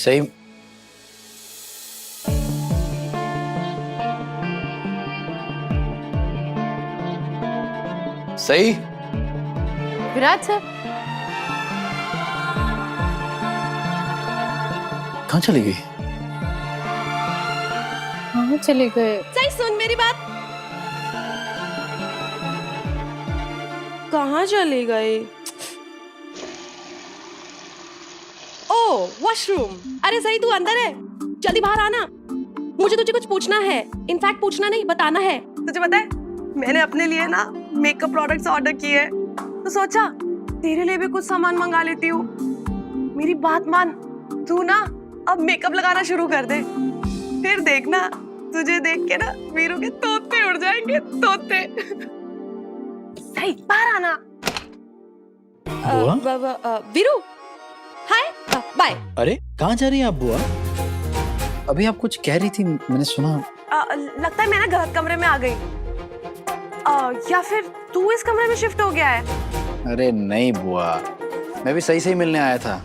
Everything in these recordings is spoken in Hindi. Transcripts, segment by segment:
सही। सही। विराट सर कहाँ चली गई? कहाँ चले गए? सही सुन मेरी बात। कहाँ चली गई? ओ वॉशरूम। अरे सही तू अंदर है, जल्दी बाहर आना। मुझे तुझे कुछ पूछना है, इनफैक्ट पूछना नहीं बताना है। तुझे पता है मैंने अपने लिए ना मेकअप प्रोडक्ट्स ऑर्डर किए हैं, तो सोचा तेरे लिए भी कुछ सामान मंगा लेती हूँ। मेरी बात मान, तू ना अब मेकअप लगाना शुरू कर दे, फिर देखना तुझे देख के ना वीरू के तोते उड़ जाएंगे, तोते। सही बाहर आना। Veeru hi bye. अरे कहाँ जा रही है आप बुआ? अभी आप कुछ कह रही थी, मैंने सुना। लगता है मैं ना गलत कमरे में आ गई, या फिर तू इस कमरे में शिफ्ट हो गया है। अरे नहीं बुआ, मैं भी सही मिलने आया था।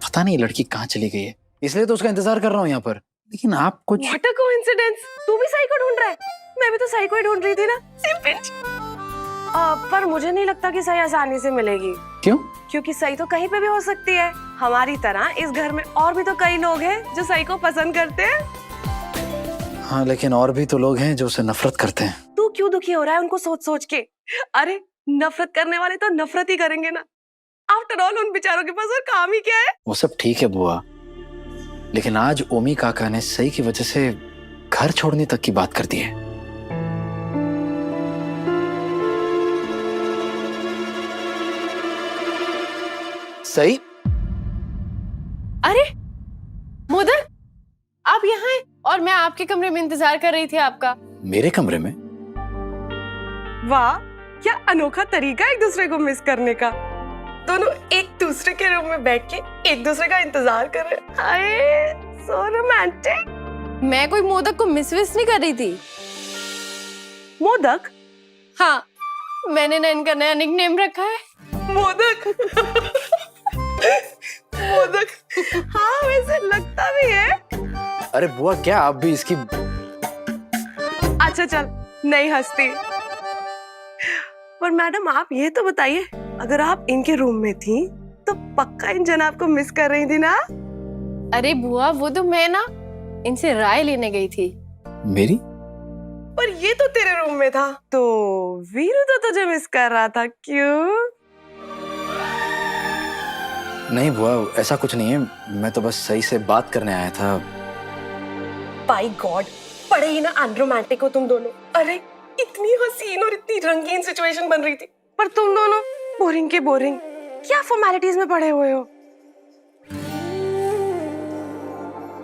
पता नहीं लड़की कहाँ चली गई है, इसलिए तो उसका इंतजार कर रहा हूँ यहाँ पर। लेकिन आप कुछ What a coincidence! तू भी सही को ढूंढ रहा है, मैं भी तो सही को ही ढूंढ रही थी ना। Same pinch. पर मुझे नहीं लगता कि सही आसानी से मिलेगी। क्यों? क्योंकि सही तो कहीं पे भी हो सकती है। हमारी तरह इस घर में और भी तो कई लोग हैं जो सही को पसंद करते हैं। हाँ लेकिन और भी तो लोग हैं जो उसे नफरत करते हैं। तू क्यों दुखी हो रहा है उनको सोच सोच के? अरे नफरत करने वाले तो नफरत ही करेंगे ना। आफ्टर ऑल उन बेचारों के पास और काम ही क्या है? वो सब ठीक है बुआ, लेकिन आज ओमी काका ने सही की वजह से घर छोड़ने तक की बात कर दी है। सही। अरे मोदक, आप यहाँ हैं और मैं आपके कमरे में इंतजार कर रही थी आपका। मेरे कमरे में? वाह क्या अनोखा तरीका एक दूसरे को मिस करने का। दोनों एक दूसरे के रूम में बैठ के एक दूसरे का इंतजार कर रहे। हाय सो रोमांटिक। मैं कोई मोदक को मिस विस नहीं कर रही थी। मोदक? हाँ, मैंने ना इनका नया निकनेम रखा है, मोदक। मोदक। हाँ वैसे लगता भी है। अरे बुआ क्या आप भी इसकी। अच्छा चल नहीं हंसती। पर मैडम आप ये तो बताइए, अगर आप इनके रूम में थी तो पक्का इन जनाब को मिस कर रही थी ना? अरे बुआ वो तो मैं ना इनसे राय लेने गई थी। मेरी? पर ये तो तेरे रूम में था, तो वीरू तो तुझे मिस कर रहा था, क्यों? नहीं बुआ ऐसा कुछ नहीं है, मैं तो बस सही से बात करने आया था। बाय गॉड, बड़े ही ना अनरोमांटिक हो तुम दोनों। अरे इतनी हसीन और इतनी रंगीन सिचुएशन बन रही थी, पर तुम दोनों बोरिंग के बोरिंग क्या फॉर्मेलिटीज में पड़े हुए हो।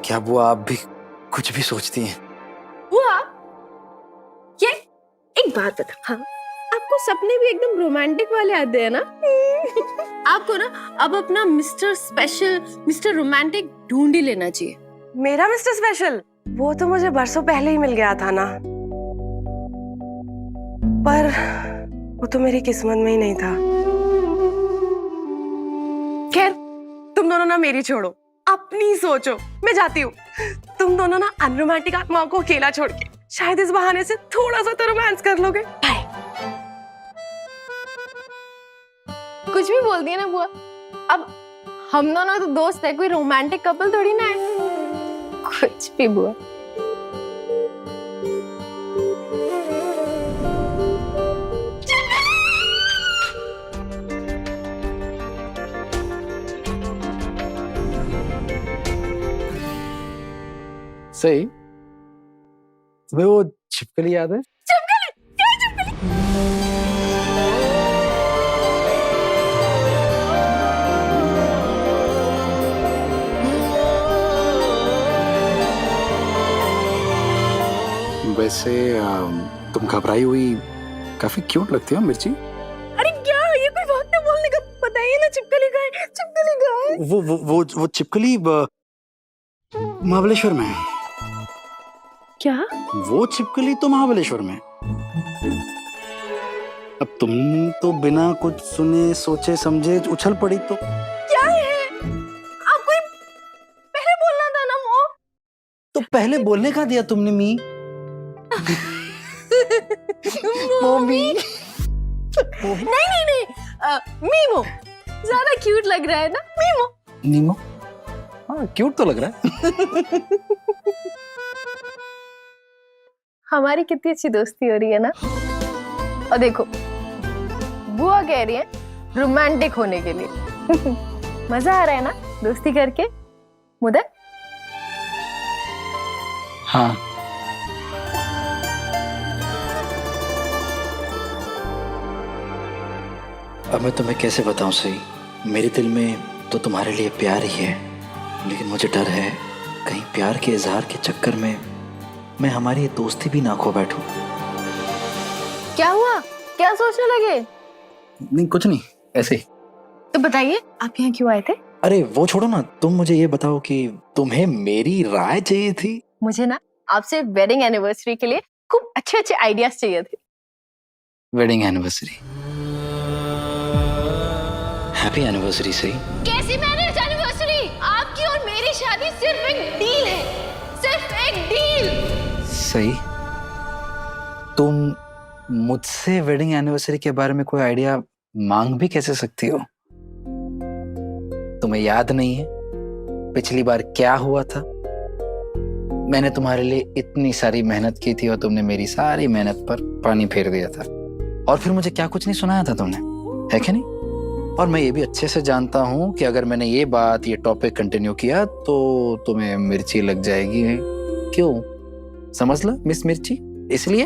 क्या बुआ आप भी कुछ भी सोचती हैं? हुआ ये एक बात बता, हाँ आपको सपने भी एकदम रोमांटिक वाले आते हैं ना? आपको ना अब अपना मिस्टर स्पेशल, मिस्टर रोमांटिक ढूंढ ही लेना चाहिए। मेरा मिस्टर स्पेशल वो तो मुझे बरसों पहले ही मिल गया था ना, पर वो तो मेरी किस्मत में ही नहीं था। खैर तुम दोनों ना मेरी छोड़ो, अपनी सोचो, मैं जाती हूँ। तुम दोनों ना अनरोमांटिक आत्माओं को अकेला छोड़ के शायद इस बहाने से थोड़ा सा तो रोमांस कर लोगे। बाय। कुछ भी बोल दिया ना बुआ, अब हम दोनों तो दोस्त है, कोई रोमांटिक कपल थोड़ी ना है। कुछ भी बुआ। सही। तुम्हें वो छिपकली याद है? चिपकली? क्या चिपकली? वैसे तुम घबराई हुई काफी क्यूट लगती हो मिर्ची। अरे क्या ये कोई वक्त है बोलने का? बताइए ना चिपकली कहाँ है? चिपकली कहाँ है? वो चिपकली महाबलेश्वर में है। क्या? वो छिपकली तो महाबलेश्वर में। अब तुम तो बिना कुछ सुने सोचे समझे उछल पड़ी तो। क्या है? आपको ये पहले बोलना पहले बोलने का दिया तुमने मी? मम्मी। नहीं नहीं नहीं, मीमो ज्यादा क्यूट लग रहा है ना, मीमो। नीमो? हाँ क्यूट तो लग रहा है। हमारी कितनी अच्छी दोस्ती हो रही है ना। और देखो, बुआ कह रही है रोमांटिक होने के लिए। मजा आ रहा है ना दोस्ती करके, मुदर? हाँ। अब मैं तुम्हें कैसे बताऊं सही, मेरे दिल में तो तुम्हारे लिए प्यार ही है, लेकिन मुझे डर है कहीं प्यार के इजहार के चक्कर में मैं हमारी ये दोस्ती भी ना खो बैठूं। क्या हुआ, क्या सोचने लगे? नहीं कुछ नहीं, ऐसे ही। तो बताइए आप यहाँ क्यों आए थे? अरे वो छोड़ो ना, तुम मुझे ये बताओ कि तुम्हें मेरी राय चाहिए थी। मुझे ना आपसे वेडिंग एनिवर्सरी के लिए खूब अच्छे अच्छे आइडियाज चाहिए थे। Wedding anniversary? हैप्पी एनिवर्सरी सही। कैसी मैरिज एनिवर्सरी? आपकी और मेरी शादी सिर्फ एक डील है, सिर्फ एक डील। सही। तुम मुझसे वेडिंग एनिवर्सरी के बारे में कोई आइडिया मांग भी कैसे सकती हो? तुम्हें याद नहीं है पिछली बार क्या हुआ था? मैंने तुम्हारे लिए इतनी सारी मेहनत की थी और तुमने मेरी सारी मेहनत पर पानी फेर दिया था, और फिर मुझे क्या कुछ नहीं सुनाया था तुमने, है कि नहीं? और मैं ये भी अच्छे से जानता हूं कि अगर मैंने ये टॉपिक कंटिन्यू किया तो तुम्हें मिर्ची लग जाएगी। क्यों, समझ लो मिस मिर्ची, इसलिए।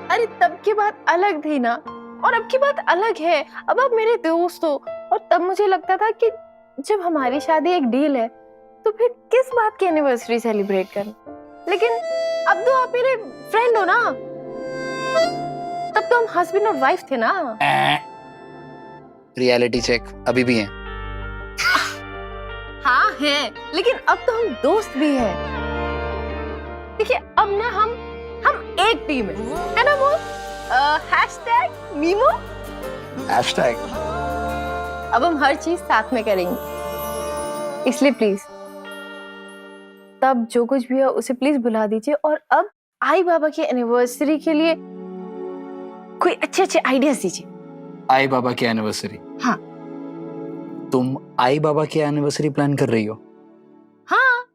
अरे तब की बात अलग थी ना, और अब की बात अलग है। अब आप मेरे दोस्त हो, और तब मुझे लगता था कि जब हमारी शादी एक डील है तो फिर किस बात की एनिवर्सरी सेलिब्रेट करना। लेकिन अब तो आप मेरे फ्रेंड हो ना, तब तो हम हस्बैंड और वाइफ थे ना। रियलिटी चेक अभी भी है। हाँ है, लेकिन अब तो हम दोस्त भी हैं। देखिए अब ना हम एक टीम है ना वो? Hashtag memo. हैशटैग। अब हम हर चीज साथ में करेंगे, इसलिए प्लीज तब जो कुछ भी है उसे प्लीज भुला दीजिए, और अब आई बाबा की एनिवर्सरी के लिए कोई अच्छे अच्छे आइडियाज दीजिए। आई बाबा की एनिवर्सरी? हाँ। तुम आई बाबा की एनिवर्सरी प्लान कर रही हो? हाँ,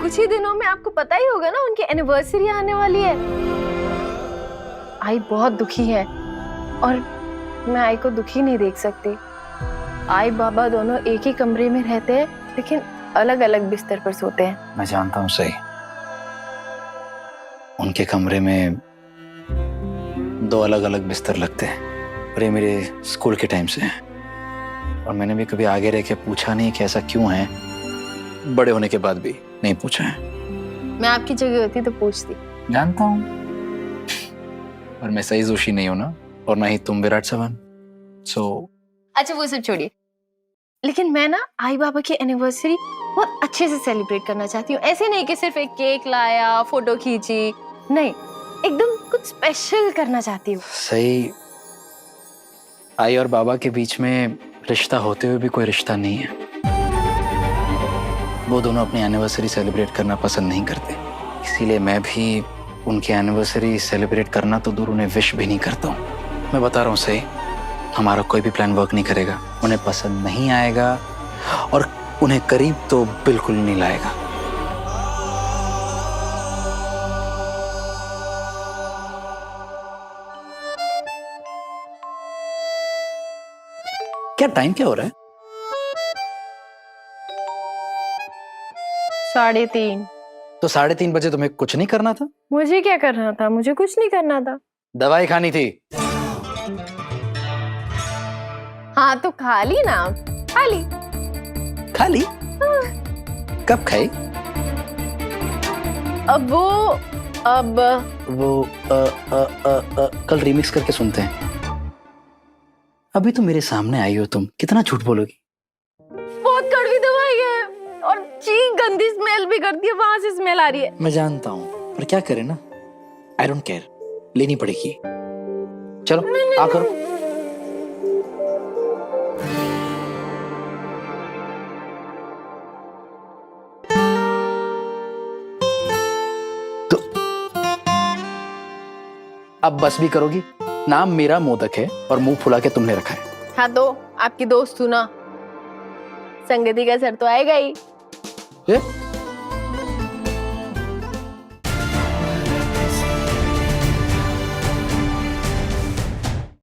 कुछ ही दिनों में आपको पता ही होगा ना, उनकी एनिवर्सरी आने वाली है। आई बहुत दुखी है और मैं आई को दुखी नहीं देख सकती। आई बाबा दोनों एक ही कमरे में रहते हैं, लेकिन अलग अलग बिस्तर पर सोते हैं। मैं जानता हूँ सही, उनके कमरे में 2 अलग अलग बिस्तर लगते हैं, और ये मेरे स्कूल के टाइम से है, और मैंने भी कभी आगे रह के पूछा नहीं कि ऐसा क्यों है। बड़े होने के बाद भी नहीं पूछा है। मैं आपकी जगह होती तो पूछती। जानता हूँ, और मैं सही जोशी नहीं हूं ना, और ना ही तुम विराट चौहान। अच्छा वो सब छोड़िए, लेकिन मैं ना आई बाबा की एनिवर्सरी बहुत अच्छे से सेलिब्रेट करना चाहती हूँ। ऐसे नहीं कि सिर्फ एक केक लाया, फोटो खींची, नहीं, एकदम कुछ स्पेशल करना चाहती हूँ। सही। आई और बाबा के बीच में रिश्ता होते हुए भी कोई रिश्ता नहीं है। वो दोनों अपनी एनिवर्सरी सेलिब्रेट करना पसंद नहीं करते, इसीलिए मैं भी उनकी एनिवर्सरी सेलिब्रेट करना तो दूर, उन्हें विश भी नहीं करता हूँ। मैं बता रहा हूँ सही, हमारा कोई भी प्लान वर्क नहीं करेगा। उन्हें पसंद नहीं आएगा, और उन्हें करीब तो बिल्कुल नहीं लाएगा। क्या टाइम क्या हो रहा है? 3:30। तो 3:30 बजे तुम्हें कुछ नहीं करना था? मुझे क्या करना था? मुझे कुछ नहीं करना था। दवाई खानी थी। हाँ तो खा ली ना, खा ली। खा ली? हाँ। कब खाई? अब वो कल रिमिक्स करके सुनते हैं। अभी तो मेरे सामने आई हो तुम, कितना झूठ बोलोगी? बहुत कड़वी दवाई है, और चीख गंदी स्मेल भी करती है, वहां से स्मेल आ रही है। मैं जानता हूँ, पर क्या करें ना, आई डोंट केयर, लेनी पड़ेगी। चलो आ करो। तो अब बस भी करोगी? नाम मेरा मोदक है और मुंह फुला के तुमने रखा है। हाँ तो आपकी दोस्त सुना, संगति का सर तो आएगा ही। ये